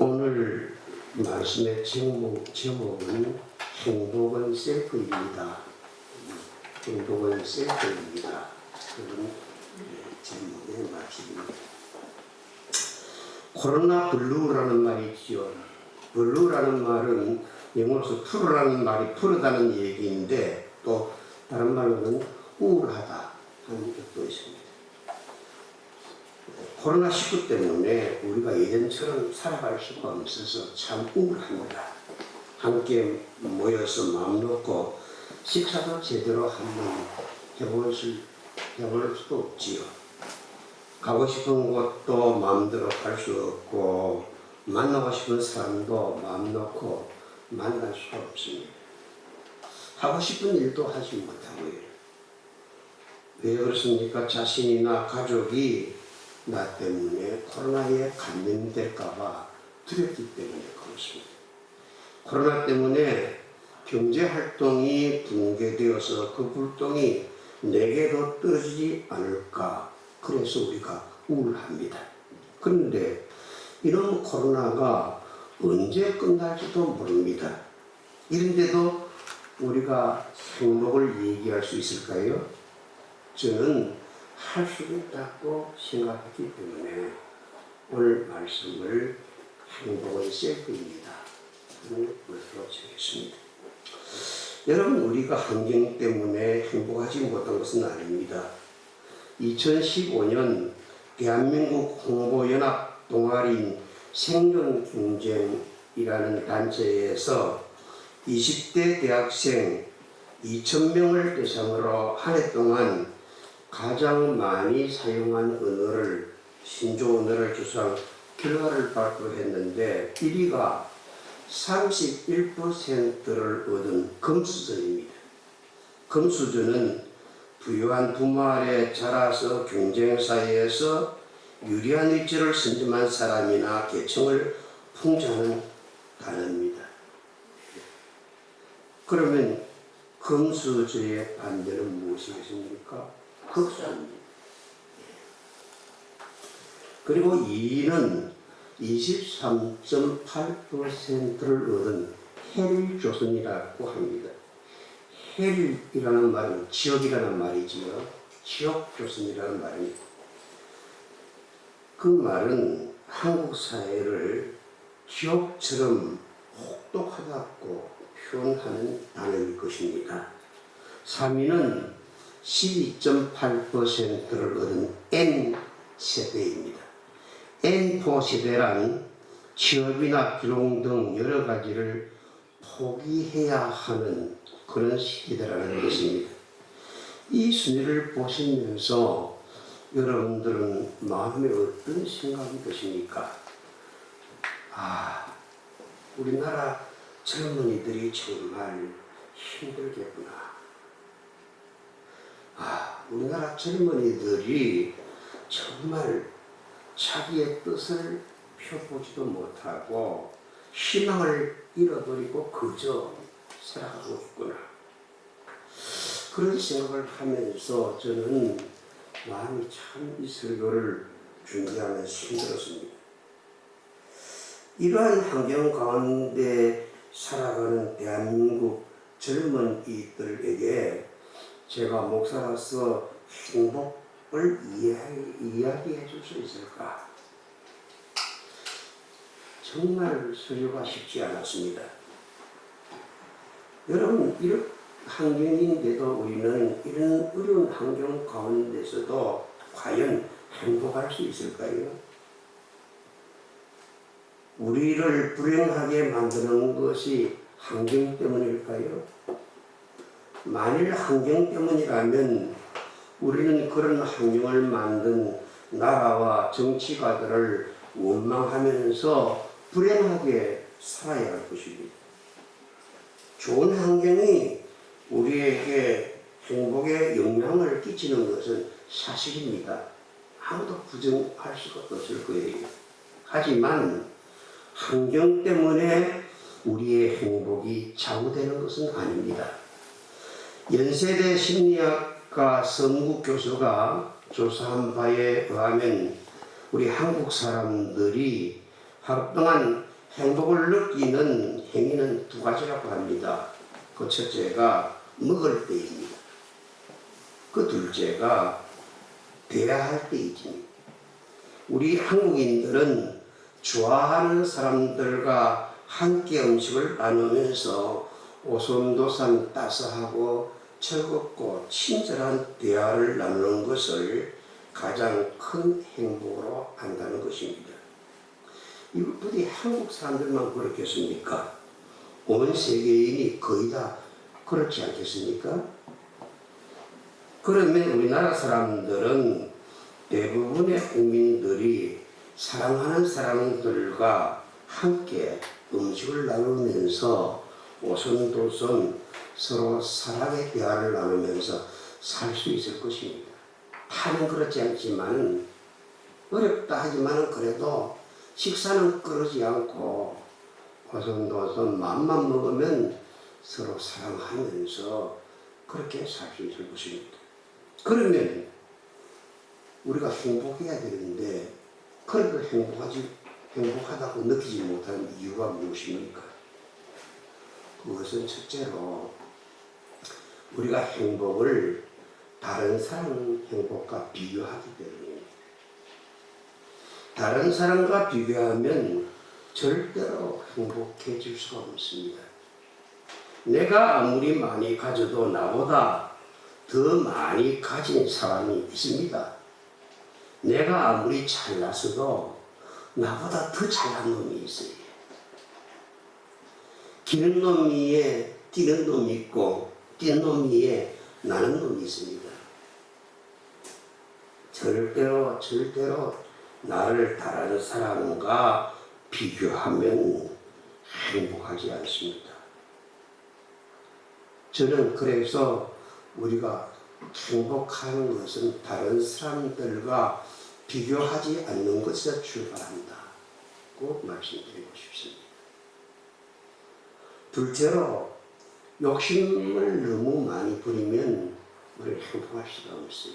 오늘 말씀의 제목은 행복은 셀프입니다. 행복은 셀프입니다. 그런 제목의 말씀입니다. 코로나 블루라는 말이 있죠. 블루라는 말은 영어로서 푸르라는 말이 푸르다는 얘기인데 또 다른 말로는 우울하다 하는 뜻도 있습니다. 코로나19 때문에 우리가 예전처럼 살아갈 수가 없어서 참 우울합니다. 함께 모여서 마음 놓고 식사도 제대로 한번 해볼 수도 없지요. 가고 싶은 곳도 마음대로 갈 수 없고 만나고 싶은 사람도 마음 놓고 만날 수가 없습니다. 하고 싶은 일도 하지 못하고요. 왜 그렇습니까? 자신이나 가족이 나 때문에 코로나에 감염될까봐 두렵기 때문에 그렇습니다. 코로나 때문에 경제활동이 붕괴되어서 그 불똥이 내게도 떨어지지 않을까, 그래서 우리가 우울합니다. 그런데 이런 코로나가 언제 끝날지도 모릅니다. 이런데도 우리가 행복을 얘기할 수 있을까요? 저는 할 수 있다고 생각했기 때문에 오늘 말씀을 행복은 셀프입니다 하는 것으로 정했습니다. 여러분, 우리가 환경 때문에 행복하지 못한 것은 아닙니다. 2015년 대한민국 홍보연합 동아리인 생존경쟁이라는 단체에서 20대 대학생 2,000명을 대상으로 한 해 동안 가장 많이 사용한 언어를, 신조 언어를 조사한 결과를 발표했는데 1위가 31%를 얻은 금수저입니다. 금수저는 부유한 부모 아래 자라서 경쟁사회에서 유리한 위치를 선점한 사람이나 계층을 풍자하는 단어입니다. 그러면 금수저의 반대는 무엇이겠습니까? 극수입니다. 그리고 2위는 23.8%를 얻은 헬조선이라고 합니다. 헬이라는 말은 지역이라는 말이지요. 지역조선이라는 말입니다. 그 말은 한국 사회를 지옥처럼 혹독하다고 표현하는 단어일 것입니다. 3위는 12.8%를 얻은 N세대입니다. N4 세대란 취업이나 결혼 등 여러 가지를 포기해야 하는 그런 세대라는 것입니다. 이 순위를 보시면서 여러분들은 마음에 어떤 생각이 드십니까? 우리나라 젊은이들이 정말 힘들겠구나. 우리나라 젊은이들이 정말 자기의 뜻을 펴보지도 못하고 희망을 잃어버리고 그저 살아가고 있구나. 그런 생각을 하면서 저는 마음이 참 이 설교를 준비하면서 힘들었습니다. 이러한 환경 가운데 살아가는 대한민국 젊은이들에게 제가 목사로서 행복을 이야기해 줄 수 있을까? 정말 설교가 쉽지 않았습니다. 여러분, 이런 환경인데도 우리는 이런 어려운 환경 가운데서도 과연 행복할 수 있을까요? 우리를 불행하게 만드는 것이 환경 때문일까요? 만일 환경 때문이라면 우리는 그런 환경을 만든 나라와 정치가들을 원망하면서 불행하게 살아야 할 것입니다. 좋은 환경이 우리에게 행복에 영향을 끼치는 것은 사실입니다. 아무도 부정할 수가 없을 거예요. 하지만 환경 때문에 우리의 행복이 좌우되는 것은 아닙니다. 연세대 심리학과 서문국 교수가 조사한 바에 의하면 우리 한국 사람들이 하루 동안 행복을 느끼는 행위는 두 가지라고 합니다. 그 첫째가 먹을 때입니다. 그 둘째가 대화할 때이지. 우리 한국인들은 좋아하는 사람들과 함께 음식을 나누면서 오손도손 따스하고 즐겁고 친절한 대화를 나누는 것을 가장 큰 행복으로 한다는 것입니다. 이것들이 한국 사람들만 그렇겠습니까? 온 세계인이 거의 다 그렇지 않겠습니까? 그러면 우리나라 사람들은 대부분의 국민들이 사랑하는 사람들과 함께 음식을 나누면서 오손도손 서로 사랑의 대화를 나누면서 살 수 있을 것입니다. 다는 그렇지 않지만 어렵다 하지만 그래도 식사는 끊이지 않고 오손도손 마음만 먹으면 서로 사랑하면서 그렇게 살 수 있을 것입니다. 그러면 우리가 행복해야 되는데 그래도 행복하다고 느끼지 못하는 이유가 무엇입니까? 그것은 첫째로 우리가 행복을 다른 사람 행복과 비교하기 때문입니다. 다른 사람과 비교하면 절대로 행복해질 수가 없습니다. 내가 아무리 많이 가져도 나보다 더 많이 가진 사람이 있습니다. 내가 아무리 잘났어도 나보다 더 잘난 놈이 있어요. 기는 놈 위에 뛰는 놈이 있고 뛰는 놈 위에 나는 놈이 있습니다. 절대로 나를 다른 사람과 비교하면 행복하지 않습니다. 저는 그래서 우리가 행복하는 것은 다른 사람들과 비교하지 않는 것에서 출발한다고 말씀드리고 싶습니다. 둘째로 욕심을 너무 많이 부리면 우리는 행복할 수가 없어요.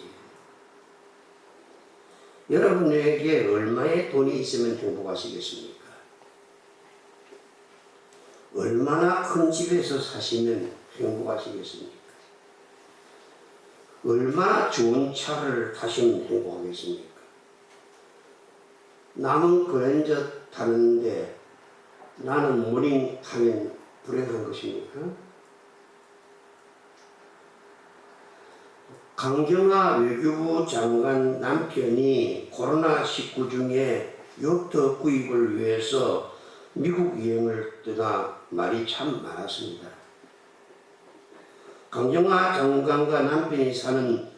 여러분에게 얼마의 돈이 있으면 행복하시겠습니까? 얼마나 큰 집에서 사시면 행복하시겠습니까? 얼마나 좋은 차를 타시면 행복하겠습니까? 남은 그랜저 타는데 나는 모닝 타면 불행한 것입니까? 강경화 외교부 장관 남편이 코로나19 중에 요트 구입을 위해서 미국 여행을 떠나 말이 참 많았습니다. 강경화 장관과 남편이 사는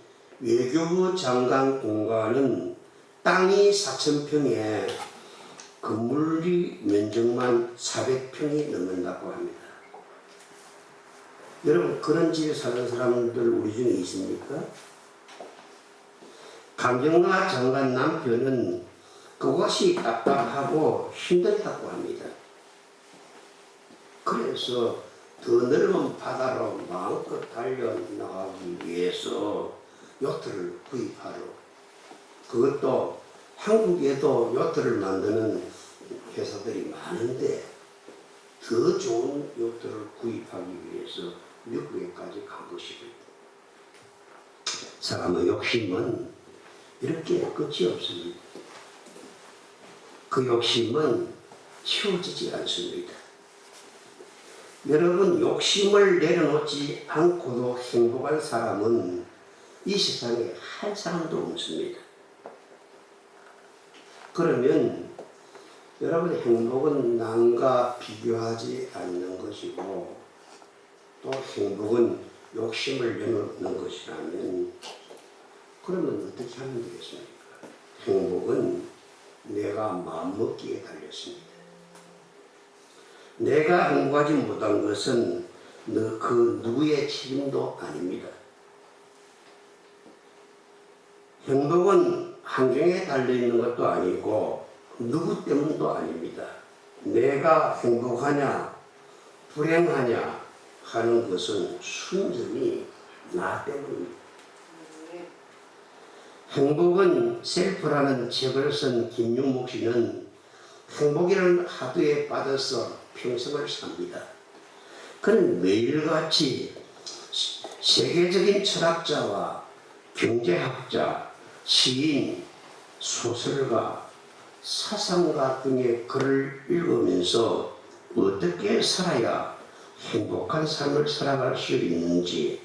외교부 장관 공간은 땅이 4,000평에 건물이 면적만 400평이 넘는다고 합니다. 여러분 그런 집에 사는 사람들 우리 중에 있습니까? 강경화 장관 남편은 그것이 답답하고 힘들다고 합니다. 그래서 더 넓은 바다로 마음껏 달려나가기 위해서 요트를 구입하러, 그것도 한국에도 요트를 만드는 회사들이 많은데 더 좋은 요트를 구입하기 위해서 미국에까지 간 것입니다. 사람의 욕심은 이렇게 끝이 없습니다. 그 욕심은 채워지지 않습니다. 여러분 욕심을 내려놓지 않고도 행복한 사람은 이 세상에 한 사람도 없습니다. 그러면 여러분의 행복은 남과 비교하지 않는 것이고 또 행복은 욕심을 내놓는 것이라면 그러면 어떻게 하면 되겠습니까? 행복은 내가 마음먹기에 달렸습니다. 내가 행복하지 못한 것은 그 누구의 책임도 아닙니다. 행복은 환경에 달려있는 것도 아니고 누구 때문도 아닙니다. 내가 행복하냐 불행하냐 하는 것은 순전히 나 때문입니다. 행복은 셀프라는 책을 쓴 김윤목 씨는 행복이라는 하도에 빠져서 평생을 삽니다. 그는 매일같이 세계적인 철학자와 경제학자, 시인, 소설가, 사상가 등의 글을 읽으면서 어떻게 살아야 행복한 삶을 살아갈 수 있는지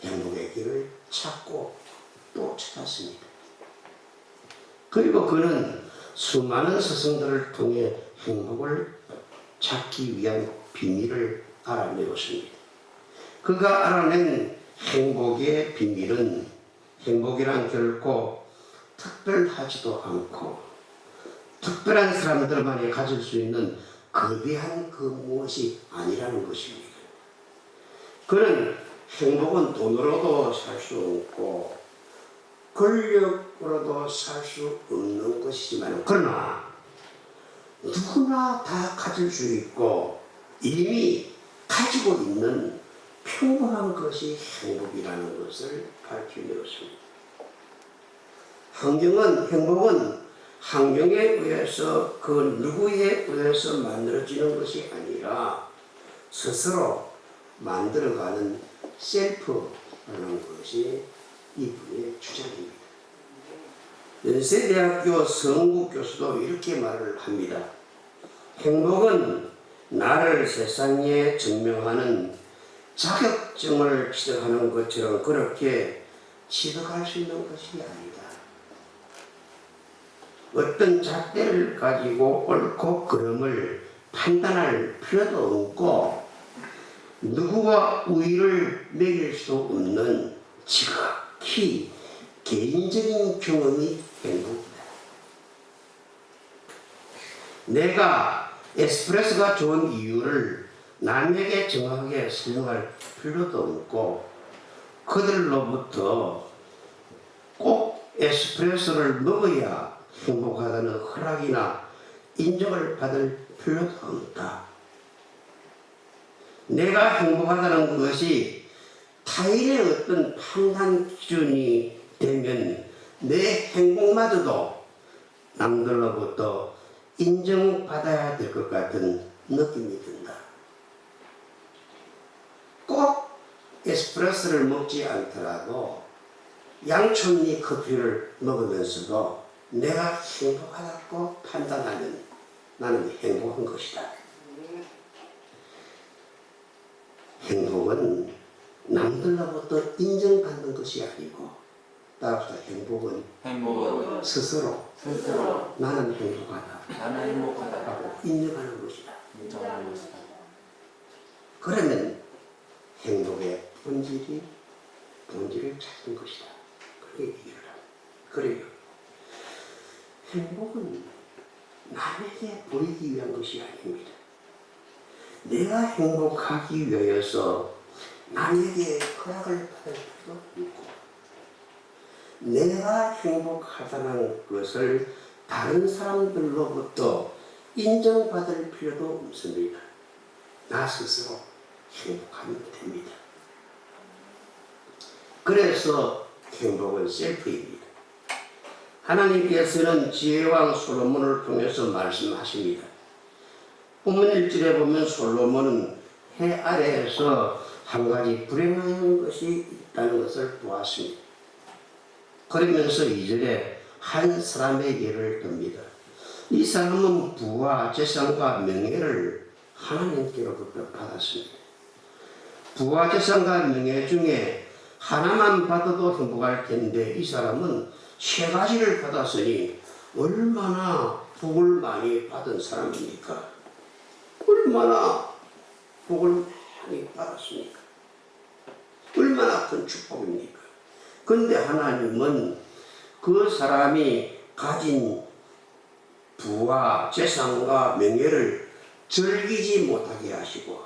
행복의 길을 찾고 또 찾았습니다. 그리고 그는 수많은 스승들을 통해 행복을 찾기 위한 비밀을 알아내었습니다. 그가 알아낸 행복의 비밀은 행복이란 결코 특별하지도 않고 특별한 사람들만이 가질 수 있는 거대한 그 무엇이 아니라는 것입니다. 그는 행복은 돈으로도 살 수 없고 권력으로도 살 수 없는 것이지만 그러나 누구나 다 가질 수 있고 이미 가지고 있는 평범한 것이 행복이라는 것을 밝혀내었습니다. 행복은 환경에 의해서 그 누구에 의해서 만들어지는 것이 아니라 스스로 만들어가는 셀프라는 것이 이분의 주장입니다. 연세대학교 성국 교수도 이렇게 말을 합니다. 행복은 나를 세상에 증명하는 자격증을 취득하는 것처럼 그렇게 취득할 수 있는 것이 아니다. 어떤 잣대를 가지고 옳고 그름을 판단할 필요도 없고 누구와 우위를 매길 수 없는 지극히 개인적인 경험이 행복이다. 내가 에스프레소가 좋은 이유를 남에게 정확하게 설명할 필요도 없고 그들로부터 꼭 에스프레소를 먹어야 행복하다는 허락이나 인정을 받을 필요도 없다. 내가 행복하다는 것이 타인의 어떤 판단 기준이 되면 내 행복마저도 남들로부터 인정받아야 될 것 같은 느낌이 든다. 꼭 에스프레소를 먹지 않더라도 양촌리 커피를 먹으면서도 내가 행복하다고 판단하면 나는 행복한 것이다. 행복은 남들로부터 인정받는 것이 아니고 따라서 행복은 스스로 나는 행복하다 라고 인정하는 것이다. 그러면 행복의 본질을 찾는 것이다. 그렇게 얘기를 합니다. 그래요. 행복은 남에게 보이기 위한 것이 아닙니다. 내가 행복하기 위해서 남에게 허락을 받을 필요도 없고 내가 행복하다는 것을 다른 사람들로부터 인정받을 필요도 없습니다. 나 스스로 행복하면 됩니다. 그래서 행복은 셀프입니다. 하나님께서는 지혜왕 솔로몬을 통해서 말씀하십니다. 본문 1절에 보면 솔로몬은 해 아래에서 한 가지 불행한 것이 있다는 것을 보았습니다. 그러면서 2절에 한 사람의 예를 듭니다. 이 사람은 부와 재산과 명예를 하나님께로부터 받았습니다. 부와 재산과 명예 중에 하나만 받아도 행복할 텐데 이 사람은 세 가지를 받았으니 얼마나 복을 많이 받은 사람입니까? 얼마나 복을 많이 받았습니까? 얼마나 큰 축복입니까? 그런데 하나님은 그 사람이 가진 부와 재산과 명예를 즐기지 못하게 하시고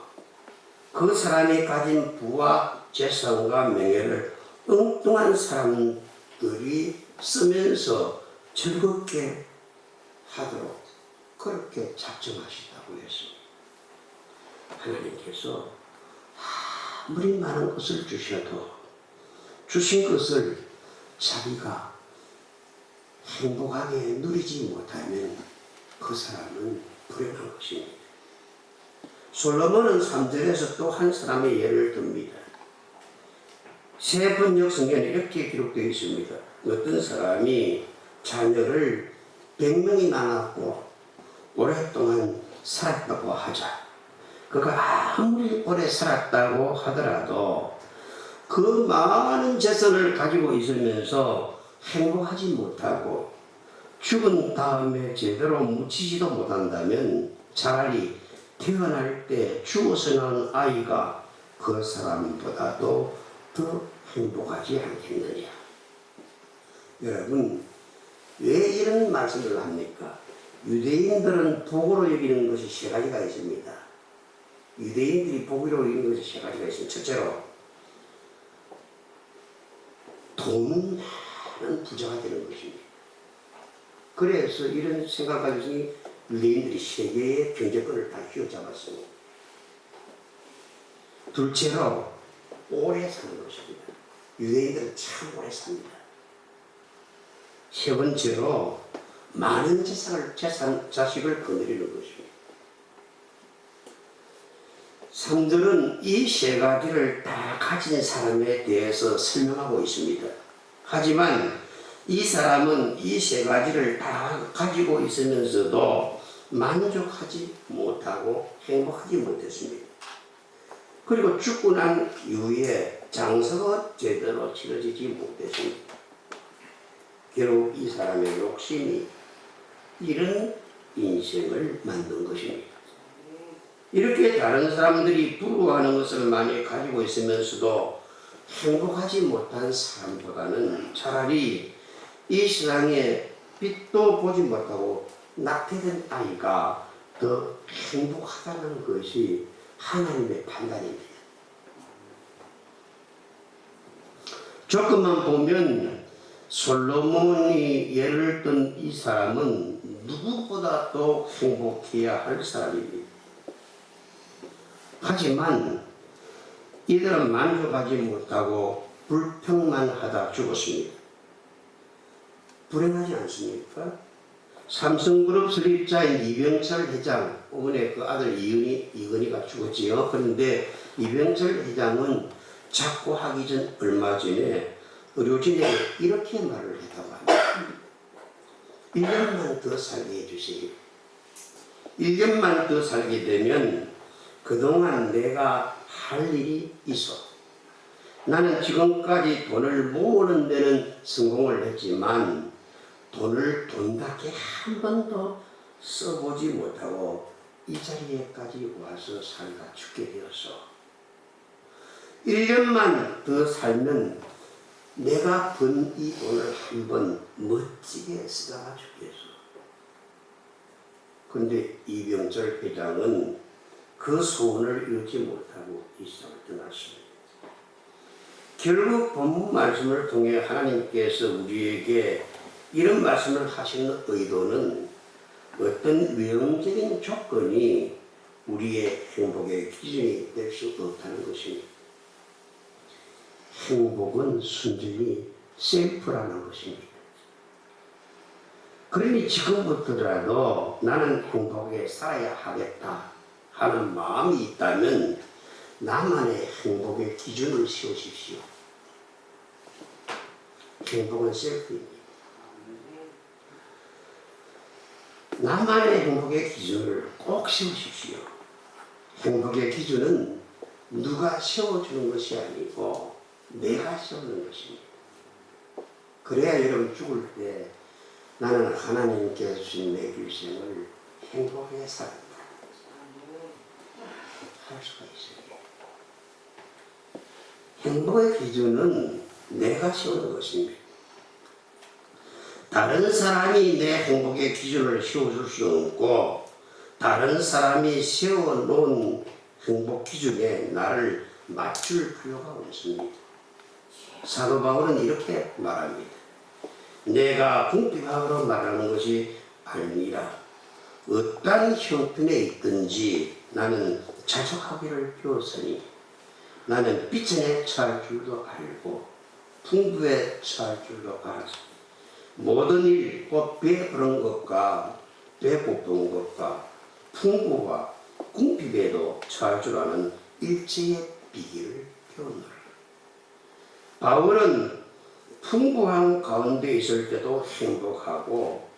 그 사람이 가진 부와 재산과 명예를 엉뚱한 사람들이 쓰면서 즐겁게 하도록 그렇게 작정하시다고 했습니다. 하나님께서 아무리 많은 것을 주셔도 주신 것을 자기가 행복하게 누리지 못하면 그 사람은 불행한 것입니다. 솔로몬은 3절에서 또 한 사람의 예를 듭니다. 새 번역 성경에 이렇게 기록되어 있습니다. 어떤 사람이 자녀를 100명이 낳았고 오랫동안 살았다고 하자. 그가 아무리 오래 살았다고 하더라도 그 많은 재산을 가지고 있으면서 행복하지 못하고 죽은 다음에 제대로 묻히지도 못한다면 차라리 태어날 때 죽어서 난 아이가 그 사람보다도 더 행복하지 않겠느냐. 여러분, 왜 이런 말씀을 합니까? 유대인들은 복으로 여기는 것이 세 가지가 있습니다. 유대인들이 복으로 여기는 것이 세 가지가 있습니다. 첫째로 돈 많은 부자가 되는 것입니다. 그래서 이런 생각을 가지고 유대인들이 세계의 경제권을 다 휘어잡았습니다. 둘째로 오래 사는 것입니다. 유대인들은 참 오래 삽니다. 세 번째로 많은 자식을 거느리는 것입니다. 3절은 이 세 가지를 다 가진 사람에 대해서 설명하고 있습니다. 하지만 이 사람은 이 세 가지를 다 가지고 있으면서도 만족하지 못하고 행복하지 못했습니다. 그리고 죽고 난 이후에 장사가 제대로 치러지지 못했습니다. 결국 이 사람의 욕심이 이런 인생을 만든 것입니다. 이렇게 다른 사람들이 부러워하는 것을 많이 가지고 있으면서도 행복하지 못한 사람보다는 차라리 이 세상에 빛도 보지 못하고 낙태된 아이가 더 행복하다는 것이 하나님의 판단입니다. 조금만 보면 솔로몬이 예를 든 이 사람은 누구보다도 행복해야 할 사람입니다. 하지만 이들은 만족하지 못하고 불평만 하다 죽었습니다. 불행하지 않습니까? 삼성그룹 설립자인 이병철 회장, 이번에 그 아들 이건희가 죽었지요. 그런데 이병철 회장은 작고 하기 전 얼마 전에 의료진에게 이렇게 말을 했다고 합니다. 1년만 더 살게 해주세요. 1년만 더 살게 되면 그동안 내가 할 일이 있어. 나는 지금까지 돈을 모으는 데는 성공을 했지만 돈답게 한 번도 써보지 못하고 이 자리에까지 와서 살다 죽게 되었어. 1년만 더 살면 내가 번 이 돈을 한 번 멋지게 쓰다가 죽겠어. 그런데 이병철 회장은 그 소원을 이루지 못하고 이 세상을 떠났습니다. 결국 본문 말씀을 통해 하나님께서 우리에게 이런 말씀을 하시는 의도는 어떤 외형적인 조건이 우리의 행복의 기준이 될 수 없다는 것입니다. 행복은 순전히 셀프라는 것입니다. 그러니 지금부터라도 나는 행복에 살아야 하겠다 하는 마음이 있다면 나만의 행복의 기준을 세우십시오. 행복은 셀프입니다. 나만의 행복의 기준을 꼭 세우십시오. 행복의 기준은 누가 세워주는 것이 아니고 내가 세우는 것입니다. 그래야 여러분 죽을 때 나는 하나님께 주신 내 일생을 행복하게 살았다 할 수가 있어요. 행복의 기준은 내가 세우는 것입니다. 다른 사람이 내 행복의 기준을 세워줄 수 없고 다른 사람이 세워놓은 행복 기준에 나를 맞출 필요가 없습니다. 사도 바울은 이렇게 말합니다. 내가 궁핍함으로 말하는 것이 아니라 어떤 형편에 있든지 나는 자족하기를 배웠으니 나는 빚전에 처할 줄도 알고 풍부에 처할 줄도 알았습니다. 모든 일 곧 베푸는 것과 배고픈 것과 풍부와 궁핍에도 처할 줄 아는 일체의 비결을 배우노라. 바울은 풍부한 가운데 있을 때도 행복하고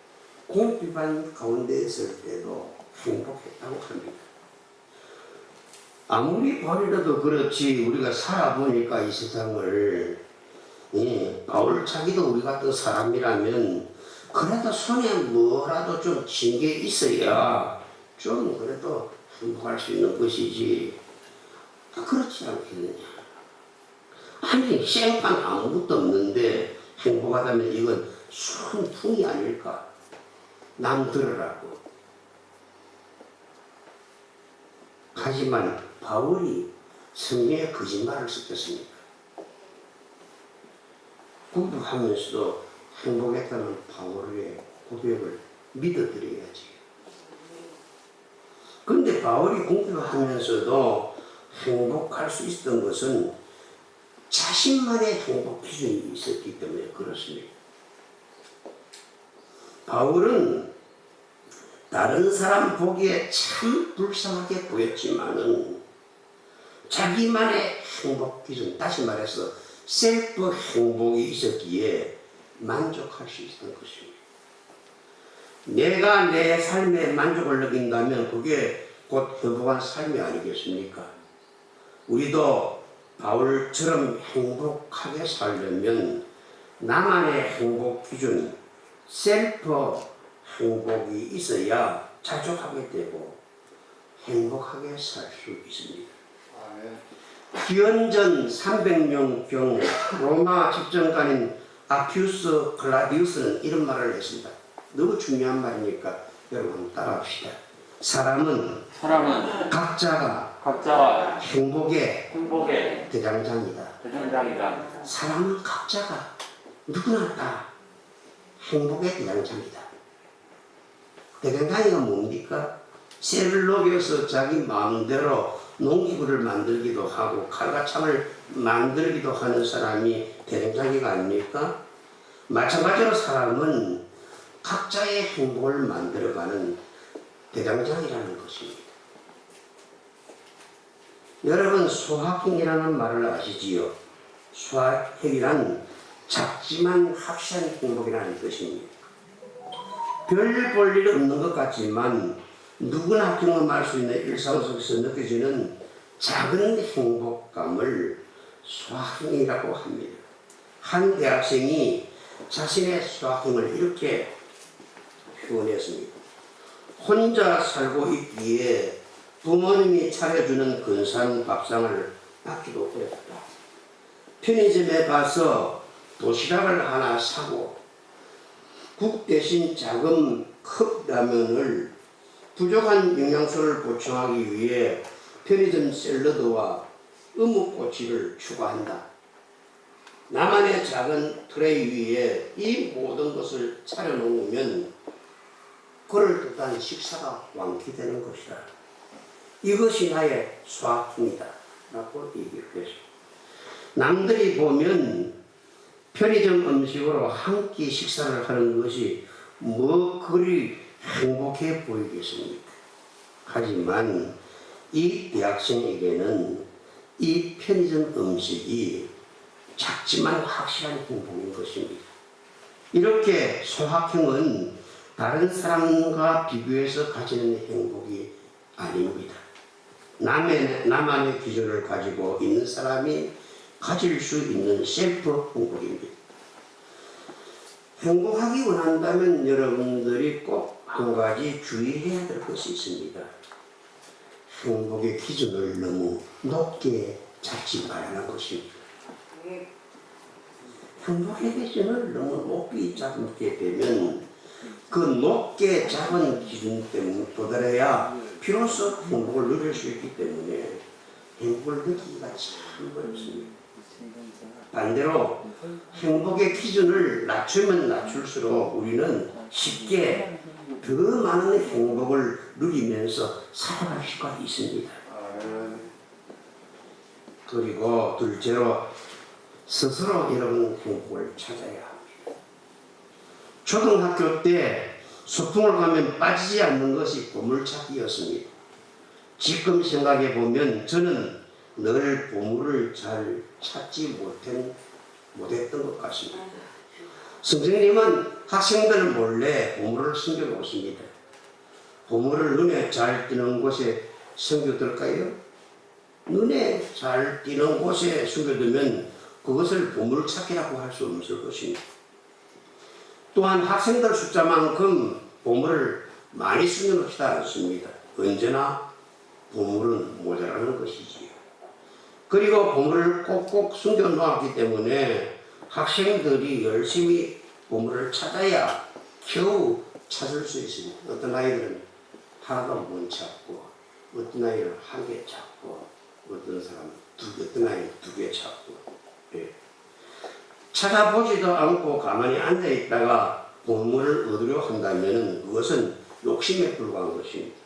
궁핍한 가운데 있을 때도 행복했다고 합니다. 아무리 바울이라도 그렇지 우리가 살아보니까 이 세상을 바울 자기도 우리 같은 사람이라면 그래도 손에 뭐라도 좀 쥔 게 있어야 좀 그래도 행복할 수 있는 것이지. 그렇지 않겠느냐. 아니 생판 아무것도 없는데 행복하다면 이건 순풍이 아닐까. 남 들으라고. 하지만 바울이 성경에 거짓말을 섞였습니다. 공부하면서도 행복했다는 바울의 고백을 믿어드려야지. 그런데 바울이 공부하면서도 행복할 수 있었던 것은 자신만의 행복 기준이 있었기 때문에 그렇습니다. 바울은 다른 사람 보기에 참 불쌍하게 보였지만은 자기만의 행복 기준, 다시 말해서 셀프 행복이 있었기에 만족할 수 있었던 것입니다. 내가 내 삶에 만족을 느낀다면 그게 곧 행복한 삶이 아니겠습니까? 우리도 바울처럼 행복하게 살려면 나만의 행복 기준, 셀프 행복이 있어야 자족하게 되고 행복하게 살 수 있습니다. 기원전 300년경 로마 집정관인 아큐스 클라디우스는 이런 말을 했습니다. 너무 중요한 말이니까 여러분 따라합시다. 사람은 각자가 행복의 대장장이다. 사람은 각자가 누구나 다 행복의 대장장이다. 대장장이가 뭡니까? 쇠를 녹여서 자기 마음대로 농기구를 만들기도 하고 칼과 창을 만들기도 하는 사람이 대장장이가 아닙니까? 마찬가지로 사람은 각자의 행복을 만들어가는 대장장이라는 것입니다. 여러분 소확행이라는 말을 아시지요? 소확행이란 작지만 확실한 행복이라는 뜻입니다. 별 볼 일 없는 것 같지만 누구나 경험할 수 있는 일상 속에서 느껴지는 작은 행복감을 소확행이라고 합니다. 한 대학생이 자신의 소확행을 이렇게 표현했습니다. 혼자 살고 있기에 부모님이 차려주는 근사한 밥상을 받기도 어렵다. 편의점에 가서 도시락을 하나 사고 국 대신 작은 컵라면을 부족한 영양소를 보충하기 위해 편의점 샐러드와 어묵꼬치를 추가한다. 나만의 작은 트레이 위에 이 모든 것을 차려놓으면 그럴듯한 식사가 완쾌되는 것이다. 이것이 나의 소확행이다 라고 얘기를 했습니다. 남들이 보면 편의점 음식으로 한 끼 식사를 하는 것이 뭐 그리 행복해 보이겠습니까? 하지만 이 대학생에게는 이 편의점 음식이 작지만 확실한 행복인 것입니다. 이렇게 소확행은 다른 사람과 비교해서 가지는 행복이 아닙니다. 나만의 기준을 가지고 있는 사람이 가질 수 있는 셀프 행복입니다. 행복하기 원한다면 여러분들이 꼭 한 가지 주의해야 될 것이 있습니다. 행복의 기준을 너무 높게 잡지 말라는 것입니다. 행복의 기준을 너무 높이 잡게 되면 그 높게 잡은 기준 때문에 도달해야 비로소 행복을 누릴 수 있기 때문에 행복을 느끼기가 참 어렵습니다. 반대로 행복의 기준을 낮추면 낮출수록 우리는 쉽게 더 많은 행복을 누리면서 살아갈 수가 있습니다. 그리고 둘째로 스스로 여러분 행복을 찾아야 합니다. 초등학교 때 소풍을 가면 빠지지 않는 것이 보물찾기였습니다. 지금 생각해 보면 저는 늘 보물을 잘 찾지 못했던 것 같습니다. 선생님은 학생들 몰래 보물을 숨겨놓습니다. 보물을 눈에 잘 띄는 곳에 숨겨둘까요? 눈에 잘 띄는 곳에 숨겨두면 그것을 보물찾기라고 할 수 없을 것입니다. 또한 학생들 숫자만큼 보물을 많이 숨겨놓지 않습니다. 언제나 보물은 모자라는 것이지요. 그리고 보물을 꼭꼭 숨겨놓았기 때문에 학생들이 열심히 보물을 찾아야 겨우 찾을 수 있습니다. 어떤 아이들은 하나도 못 찾고, 어떤 아이는 한 개 찾고, 어떤 사람은 어떤 아이는 두 개 찾고. 예. 찾아보지도 않고 가만히 앉아있다가 보물을 얻으려 한다면 그것은 욕심에 불과한 것입니다.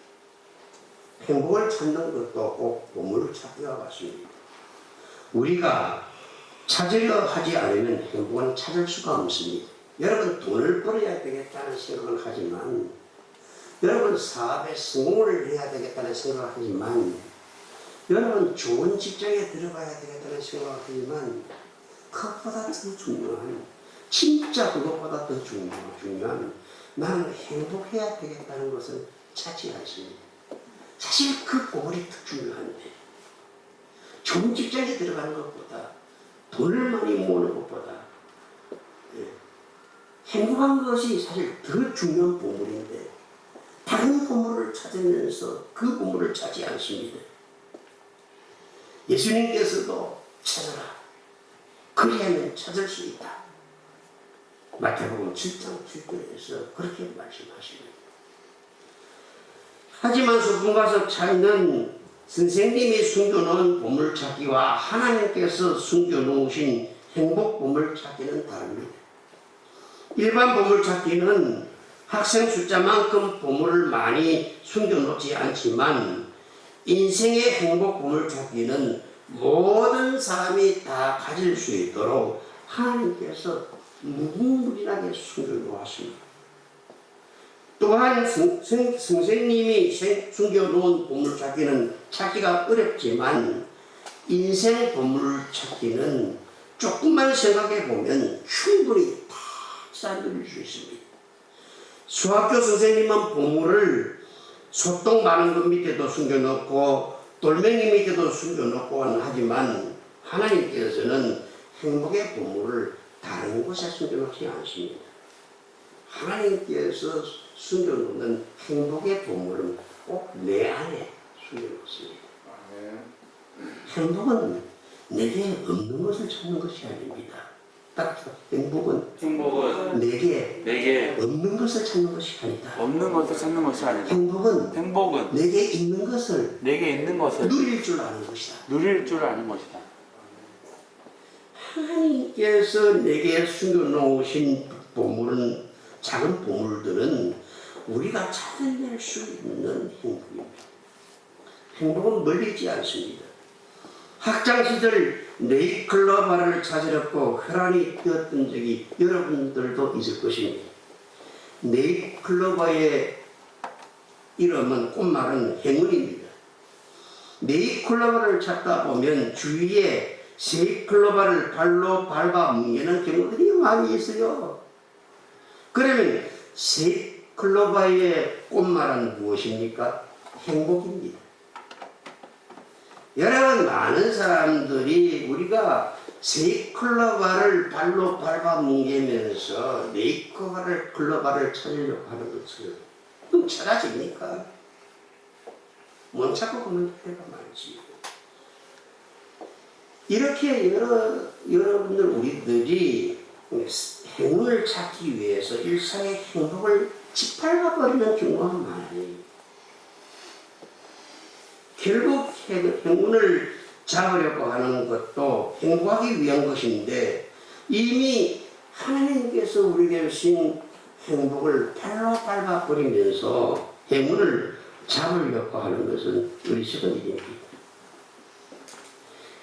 행복을 찾는 것도 꼭 보물을 찾기와 같습니다. 우리가 찾으려 하지 않으면 행복은 찾을 수가 없습니다. 여러분 돈을 벌어야 되겠다는 생각을 하지만, 여러분 사업에 성공을 해야 되겠다는 생각을 하지만, 여러분 좋은 직장에 들어가야 되겠다는 생각을 하지만, 그것보다 더 중요한, 진짜 그것보다 더 중요한 나는 행복해야 되겠다는 것을 찾지 않습니다. 사실 그 보물이 더 중요한데, 좋은 직장에 들어가는 것보다, 돈을 많이 모으는 것보다 행복한 것이 사실 더 중요한 보물인데, 다른 보물을 찾으면서 그 보물을 찾지 않습니다. 예수님께서도 찾아라, 그리하면 찾을 수 있다. 마태복음 7장 7절에서 그렇게 말씀하십니다. 하지만 소풍 가서 찾는 선생님이 숨겨놓은 보물찾기와 하나님께서 숨겨놓으신 행복 보물찾기는 다릅니다. 일반 보물찾기는 학생 숫자만큼 보물을 많이 숨겨놓지 않지만, 인생의 행복 보물찾기는 모든 사람이 다 가질 수 있도록 하나님께서 무궁무진하게 숨겨놓았습니다. 또한 선생님이 숨겨놓은 보물찾기는 찾기가 어렵지만, 인생 보물찾기는 조금만 생각해 보면 충분히 다 찾아낼 수 있습니다. 수학교 선생님은 보물을 소똥 많은 것 밑에도 숨겨놓고 돌멩이 밑에도 숨겨놓고 하지만, 하나님께서는 행복의 보물을 다른 곳에 숨겨놓지 않습니다. 하나님께서 숨겨놓는 행복의 보물은 꼭 내 안에 숨겨놓습니다. 행복은 내게 없는 것을 찾는 것이 아닙니다. 행복은 내게 없는 것을 찾는 것이 아니다. 없는 것을 찾는 것이 아니다. 행복은 내게 있는 것을 누릴 줄 아는 것이다. 하나님께서 내게 숨겨놓으신 보물은, 작은 보물들은 우리가 찾아낼 수 있는 행복입니다. 행복은 멀리 있지 않습니다. 학창시절 네잎클로버를 찾으려고 혈안이 뛰었던 적이 여러분들도 있을 것입니다. 네잎클로버의 이름은, 꽃말은 행운입니다. 네잎클로버를 찾다 보면 주위에 세잎클로버를 발로 밟아 뭉개는 경우들이 많이 있어요. 그러면 세잎클로버의 꽃말은 무엇입니까? 행복입니다. 여러분, 많은 사람들이 우리가 세잎클로버를 발로 밟아 뭉개면서 네잎클로버를 찾으려고 하는 것을, 그럼 찾아집니까? 못 찾고 그만 때가 많지. 이렇게 여러분들, 우리들이 행운을 찾기 위해서 일상의 행복을 짓밟아 버리는 경우가 많아요. 결국 행운을 잡으려고 하는 것도 행복하기 위한 것인데, 이미 하나님께서 우리에게 주신 행복을 발로 밟아 버리면서 행운을 잡으려고 하는 것은 어리석은 일입니다.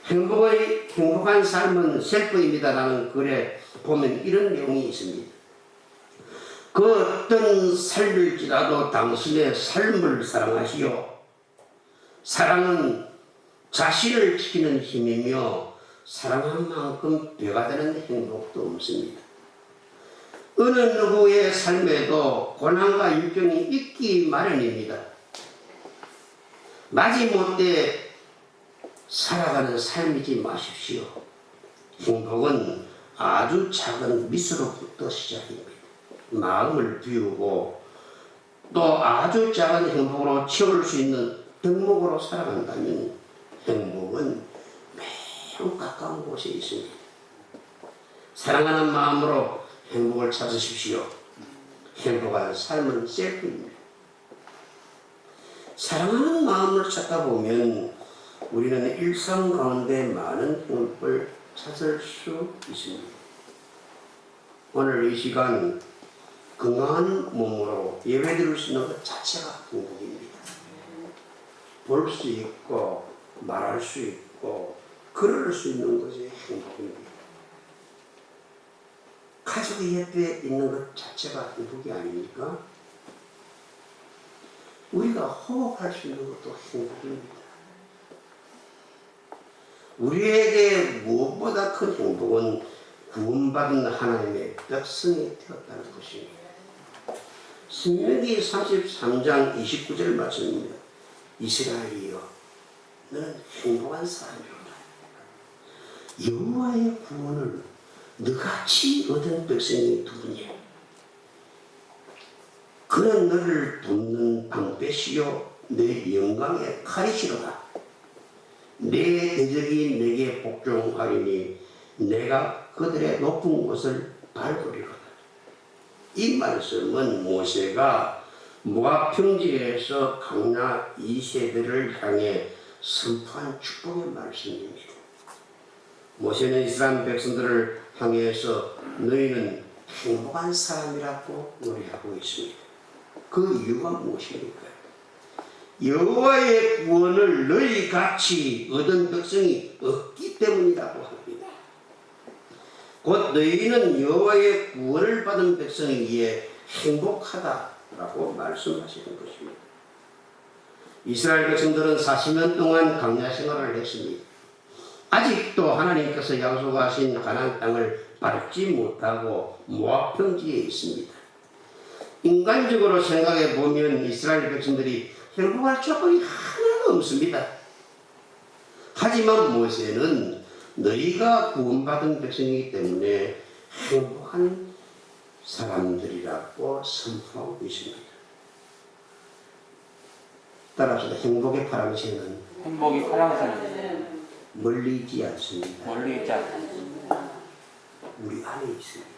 행복한 삶은 셀프입니다라는 글에 보면 이런 내용이 있습니다. 그 어떤 삶일지라도 당신의 삶을 사랑하시오. 사랑은 자신을 지키는 힘이며 사랑한 만큼 배가 되는 행복도 없습니다. 어느 누구의 삶에도 고난과 일병이 있기 마련입니다. 마지못해 살아가는 삶이지 마십시오. 행복은 아주 작은 미소로부터 시작입니다. 마음을 비우고 또 아주 작은 행복으로 채울 수 있는 덕목으로 살아간다면 행복은 매우 가까운 곳에 있습니다. 사랑하는 마음으로 행복을 찾으십시오. 행복한 삶은 셀프입니다. 사랑하는 마음을 찾다 보면 우리는 일상 가운데 많은 행복을 찾을 수 있습니다. 오늘 이 시간 건강한 몸으로 예배드릴 수 있는 것 자체가 행복입니다. 볼 수 있고 말할 수 있고 걸을 수 있는 것이 행복입니다. 가족의 옆에 있는 것 자체가 행복이 아닙니까? 우리가 호흡할 수 있는 것도 행복입니다. 우리에게 무엇보다 큰 행복은 구원받은 하나님의 백성이 되었다는 것입니다. 신명기 33장 29절 말씀입니다. 이스라엘이여 너는 행복한 사람이로다. 여호와의 구원을 너같이 얻은 백성이 누구냐? 그는 너를 돕는 방패시요 내 영광의 칼이시로다. 내 대적이 내게 복종하리니 내가 그들의 높은 곳을 밟으리로다. 이 말씀은 모세가 모압 평지에서 강나 2세대를 향해 선포한 축복의 말씀입니다. 모세는 이스라엘 백성들을 향해서 너희는 행복한 사람이라고 노래하고 있습니다. 그 이유가 무엇입니까? 여호와의 구원을 너희같이 얻은 백성이 없기 때문이라고 합니다. 곧 너희는 여호와의 구원을 받은 백성이기에 행복하다라고 말씀하시는 것입니다. 이스라엘 백성들은 40년 동안 광야 생활을 했습니다. 아직도 하나님께서 약속하신 가나안 땅을 밟지 못하고 모압 평지에 있습니다. 인간적으로 생각해 보면 이스라엘 백성들이 행복할 조건이 하나도 없습니다. 하지만 모세는 너희가 구원받은 백성이기 때문에 행복한 사람들이라고 선포하고 있습니다. 따라서 행복의 파랑새는 멀리 있지 않습니다. 우리 안에 있습니다.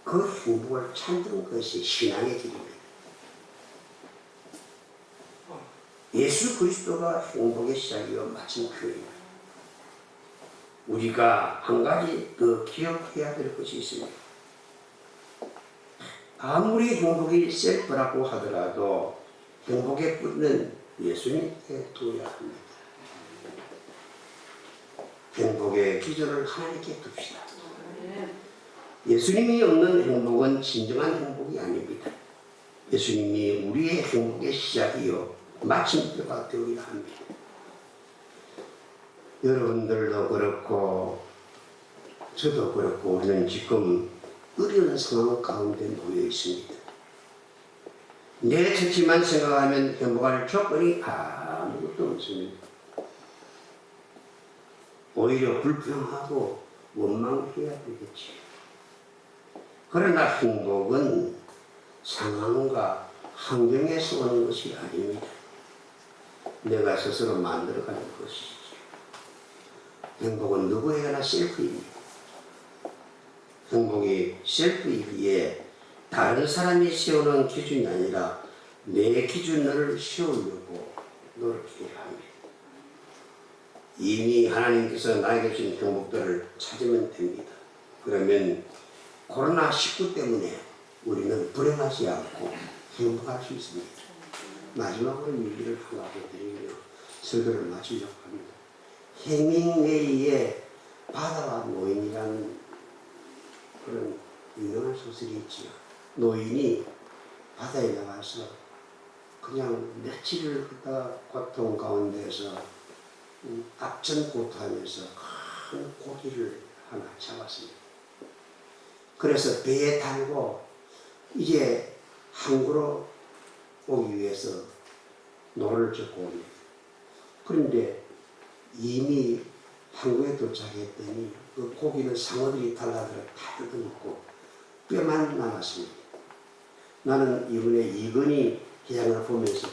그 행복을 찾는 것이 신앙의 길입니다. 예수 그리스도가 행복의 시작이요 마침표입니다. 우리가 한 가지 더 기억해야 될 것이 있습니다. 아무리 행복이 셀프라고 하더라도 행복의 뿌리는 예수님께 두어야 합니다. 행복의 기준을 하나님께 둡시다. 예수님이 없는 행복은 진정한 행복이 아닙니다. 예수님이 우리의 행복의 시작이요 마침표가 되어야 합니다. 여러분들도 그렇고 저도 그렇고 우리는 지금 어려운 상황 가운데 놓여 있습니다. 내 처지만 생각하면 행복할 조건이 아무것도 없습니다. 오히려 불평하고 원망해야 되겠지. 그러나 행복은 상황과 환경에서 오는 것이 아닙니다. 내가 스스로 만들어가는 것이지. 행복은 누구에게나 셀프입니다. 행복이 셀프이기에 다른 사람이 세우는 기준이 아니라 내 기준을 세우려고 노력해야 합니다. 이미 하나님께서 나에게 주신 행복들을 찾으면 됩니다. 그러면 코로나19 때문에 우리는 불행하지 않고 행복할 수 있습니다. 마지막으로 얘기를 하나 드리며 설교를 마치려고 합니다. 해밍웨이의 바다와 노인이라는 그런 유명한 소설이 있지요. 노인이 바다에 나가서 그냥 며칠을 그다 고통 가운데서 앞전고토하면서 큰 고기를 하나 잡았습니다. 그래서 배에 달고 이제 항구로 오기 위해서 노를 젓고 옵니다. 그런데 이미 항구에 도착했더니 그 고기는 상어들이 달라들어 다 뜯어먹고 뼈만 남았습니다. 나는 이번에 이건희 회장을 보면서